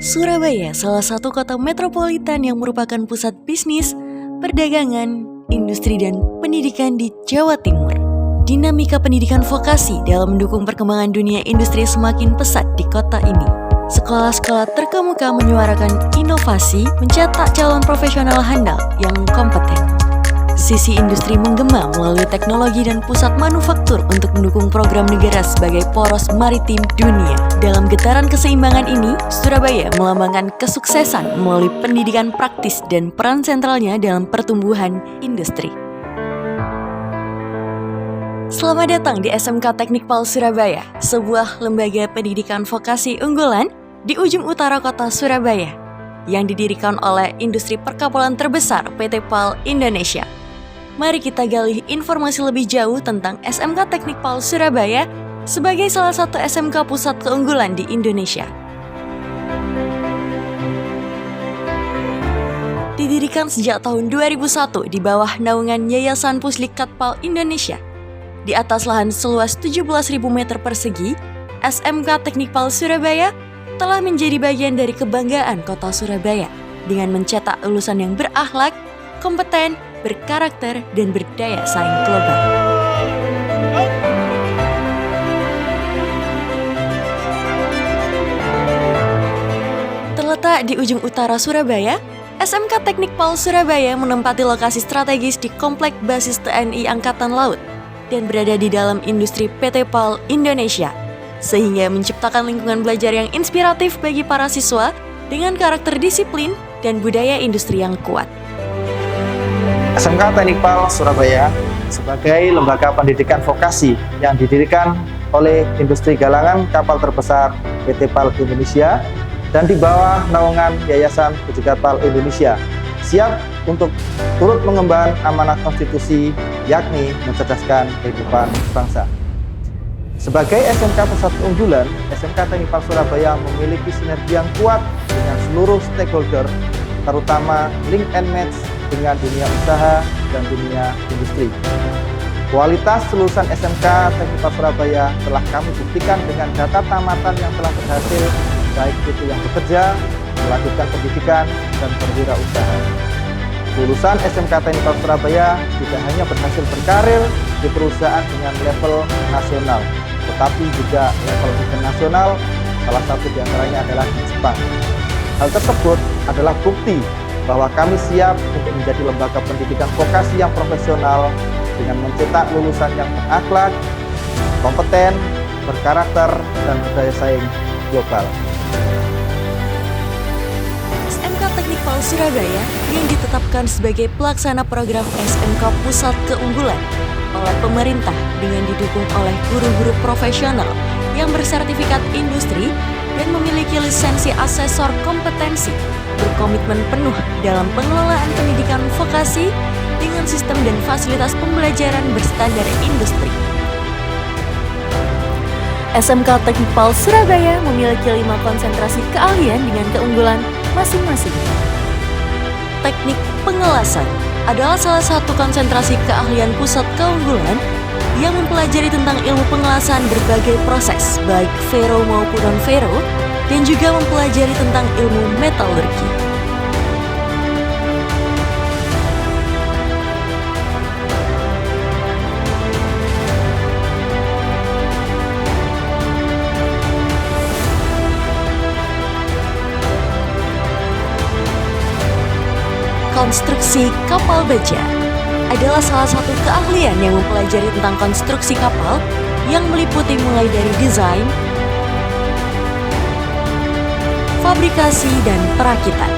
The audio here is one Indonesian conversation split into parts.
Surabaya salah satu kota metropolitan yang merupakan pusat bisnis, perdagangan, industri dan pendidikan di Jawa Timur. Dinamika pendidikan vokasi dalam mendukung perkembangan dunia industri semakin pesat di kota ini. Sekolah-sekolah terkemuka menyuarakan inovasi, mencetak calon profesional handal yang kompeten. Sisi industri menggema melalui teknologi dan pusat manufaktur untuk mendukung program negara sebagai poros maritim dunia. Dalam getaran keseimbangan ini, Surabaya melambangkan kesuksesan melalui pendidikan praktis dan peran sentralnya dalam pertumbuhan industri. Selamat datang di SMK Teknik PAL Surabaya, sebuah lembaga pendidikan vokasi unggulan di ujung utara kota Surabaya yang didirikan oleh industri perkapalan terbesar PT PAL Indonesia. Mari kita gali informasi lebih jauh tentang SMK Teknik PAL Surabaya sebagai salah satu SMK pusat keunggulan di Indonesia. Didirikan sejak tahun 2001 di bawah naungan Yayasan Puslikat PAL Indonesia. Di atas lahan seluas 17.000 meter persegi, SMK Teknik PAL Surabaya telah menjadi bagian dari kebanggaan kota Surabaya dengan mencetak lulusan yang berakhlak, kompeten, berkarakter, dan berdaya saing global. Terletak di ujung utara Surabaya, SMK Teknik PAL Surabaya menempati lokasi strategis di Komplek Basis TNI Angkatan Laut dan berada di dalam industri PT PAL Indonesia, sehingga menciptakan lingkungan belajar yang inspiratif bagi para siswa dengan karakter disiplin dan budaya industri yang kuat. SMK Teknik PAL Surabaya sebagai lembaga pendidikan vokasi yang didirikan oleh industri galangan kapal terbesar PT PAL Indonesia dan di bawah naungan Yayasan Puslikat PAL Indonesia, siap untuk turut mengemban amanah konstitusi, yakni mencerdaskan kehidupan bangsa. Sebagai SMK pusat keunggulan, SMK Teknik PAL Surabaya memiliki sinergi yang kuat dengan seluruh stakeholder, terutama link and match dengan dunia usaha dan dunia industri. Kualitas lulusan SMK Teknik PAL Surabaya telah kami buktikan dengan data tamatan yang telah berhasil, baik itu yang bekerja, melanjutkan pendidikan, dan berwirausaha. Lulusan SMK Teknik PAL Surabaya tidak hanya berhasil berkarir di perusahaan dengan level nasional, tetapi juga level internasional, salah satu di antaranya adalah di Jepang. Hal tersebut adalah bukti bahwa kami siap untuk menjadi lembaga pendidikan vokasi yang profesional dengan mencetak lulusan yang berakhlak, kompeten, berkarakter, dan berdaya saing global. SMK Teknik PAL Surabaya yang ditetapkan sebagai pelaksana program SMK Pusat Keunggulan oleh pemerintah dengan didukung oleh guru-guru profesional yang bersertifikat industri dan memiliki lisensi asesor kompetensi, berkomitmen penuh dalam pengelolaan pendidikan vokasi dengan sistem dan fasilitas pembelajaran berstandar industri. SMK Teknik PAL Surabaya memiliki 5 konsentrasi keahlian dengan keunggulan masing-masing. Teknik pengelasan adalah salah satu konsentrasi keahlian pusat keunggulan yang mempelajari tentang ilmu pengelasan berbagai proses, baik fero maupun non-fero, dan juga mempelajari tentang ilmu metalurgi. Konstruksi kapal baja adalah salah satu keahlian yang mempelajari tentang konstruksi kapal yang meliputi mulai dari desain, fabrikasi, dan perakitan.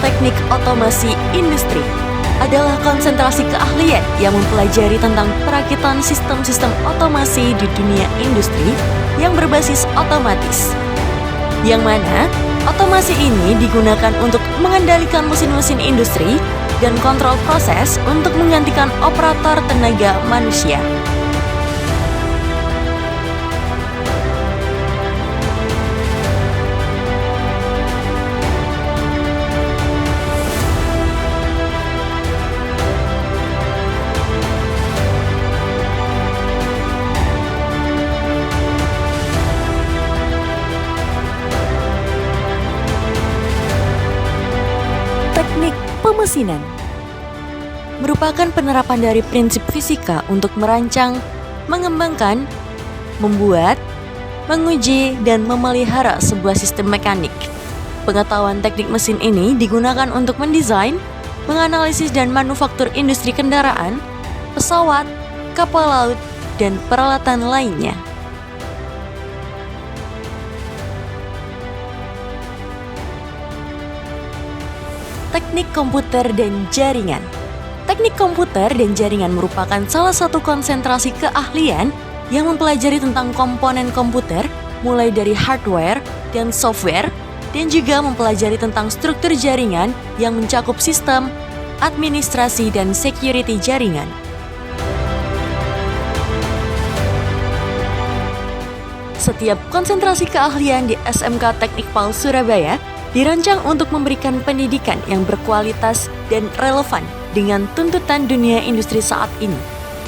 Teknik otomasi industri adalah konsentrasi keahlian yang mempelajari tentang perakitan sistem-sistem otomasi di dunia industri yang berbasis otomatis. Yang mana otomasi ini digunakan untuk mengendalikan mesin-mesin industri dan kontrol proses untuk menggantikan operator tenaga manusia. pemesinan. Merupakan penerapan dari prinsip fisika untuk merancang, mengembangkan, membuat, menguji, dan memelihara sebuah sistem mekanik. Pengetahuan teknik mesin ini digunakan untuk mendesain, menganalisis dan manufaktur industri kendaraan, pesawat, kapal laut, dan peralatan lainnya. Teknik komputer dan jaringan. Teknik komputer dan jaringan merupakan salah satu konsentrasi keahlian yang mempelajari tentang komponen komputer, mulai dari hardware dan software, dan juga mempelajari tentang struktur jaringan yang mencakup sistem, administrasi, dan security jaringan. Setiap konsentrasi keahlian di SMK Teknik PAL Surabaya dirancang untuk memberikan pendidikan yang berkualitas dan relevan dengan tuntutan dunia industri saat ini,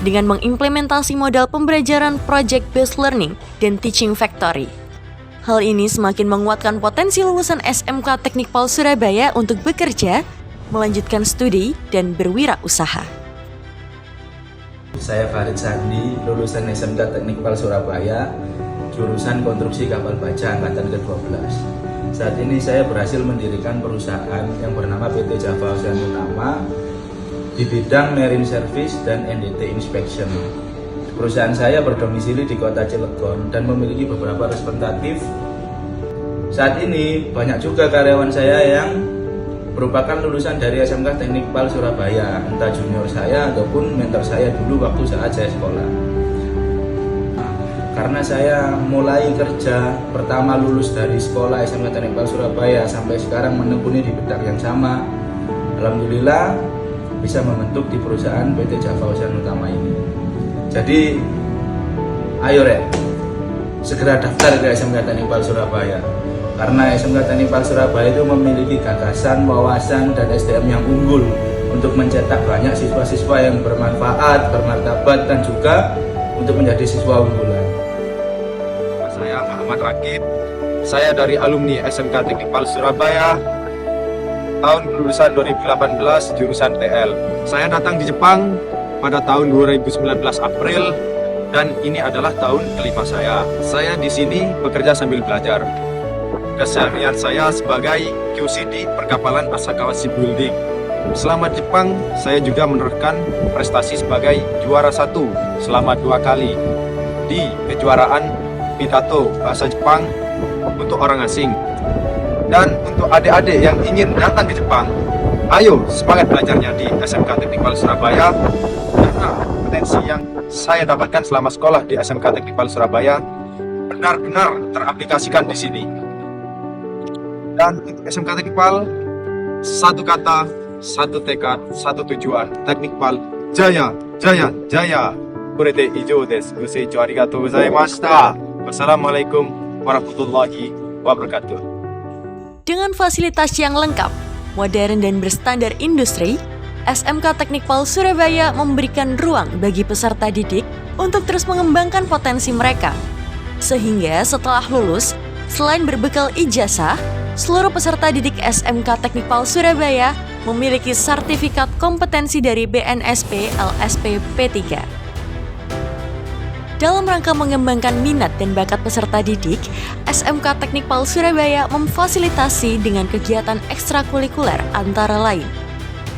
dengan mengimplementasi model pembelajaran project-based learning dan teaching factory. Hal ini semakin menguatkan potensi lulusan SMK Teknik PAL Surabaya untuk bekerja, melanjutkan studi, dan berwirausaha. Saya Farid Sandi, lulusan SMK Teknik PAL Surabaya, jurusan konstruksi kapal baja angkatan ke-12. Saat ini saya berhasil mendirikan perusahaan yang bernama PT Java Ocean Utama di bidang Marine Service dan NDT Inspection. Perusahaan saya berdomisili di kota Cilegon dan memiliki beberapa representatif. Saat ini banyak juga karyawan saya yang merupakan lulusan dari SMK Teknik PAL Surabaya, entah junior saya ataupun mentor saya dulu waktu saat saya sekolah. Karena saya mulai kerja pertama lulus dari sekolah SMK Teknik PAL Surabaya sampai sekarang menekuni di bidang yang sama, alhamdulillah bisa membentuk di perusahaan PT Java Ocean Utama ini. Jadi ayo segera daftar ke SMK Teknik PAL Surabaya, karena SMK Teknik PAL Surabaya itu memiliki gagasan, wawasan, dan SDM yang unggul untuk mencetak banyak siswa-siswa yang bermanfaat, bermartabat, dan juga untuk menjadi siswa unggulan. Saya Muhammad Rakib, saya dari alumni SMK Teknik PAL Surabaya, tahun lulusan 2018 jurusan TL. Saya datang di Jepang pada tahun 2019 April dan ini adalah tahun kelima saya. Saya di sini bekerja sambil belajar. Keseharian saya sebagai QC di perkapalan Asakawa Shipbuilding. Selama Jepang, saya juga menorehkan prestasi sebagai juara 1 selama 2 kali di kejuaraan pidato bahasa Jepang untuk orang asing. Dan untuk adik-adik yang ingin datang ke Jepang, ayo semangat belajarnya di SMK Teknik PAL Surabaya, karena potensi yang saya dapatkan selama sekolah di SMK Teknik PAL Surabaya benar-benar teraplikasikan di sini. Dan untuk SMK Teknik PAL, satu kata, satu tekad, satu tujuan. Teknik PAL Jaya, Jaya, Jaya. Kurete ijo desu. Goseichou arigatou gozaimashita. Wassalamualaikum warahmatullahi wabarakatuh. Dengan fasilitas yang lengkap, modern dan berstandar industri, SMK Teknik PAL Surabaya memberikan ruang bagi peserta didik untuk terus mengembangkan potensi mereka. Sehingga setelah lulus, selain berbekal ijazah, seluruh peserta didik SMK Teknik PAL Surabaya memiliki sertifikat kompetensi dari BNSP LSP P3. Dalam rangka mengembangkan minat dan bakat peserta didik, SMK Teknik PAL Surabaya memfasilitasi dengan kegiatan ekstrakurikuler antara lain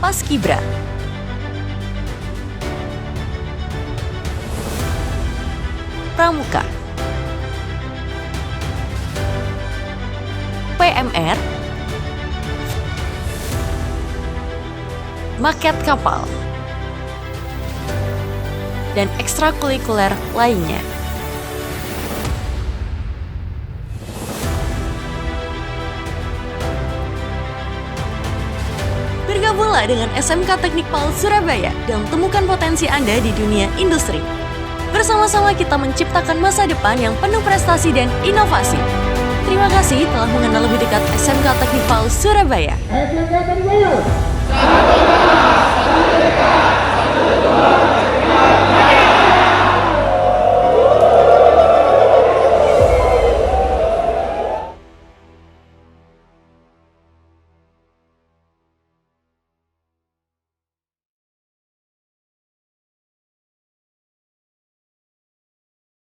Paskibra, Pramuka, PMR, Maket Kapal, dan ekstrakurikuler lainnya. Bergabunglah dengan SMK Teknik PAL Surabaya dan temukan potensi Anda di dunia industri. Bersama-sama kita menciptakan masa depan yang penuh prestasi dan inovasi. Terima kasih telah mengenal lebih dekat SMK Teknik PAL Surabaya. SMK Teknik PAL Surabaya.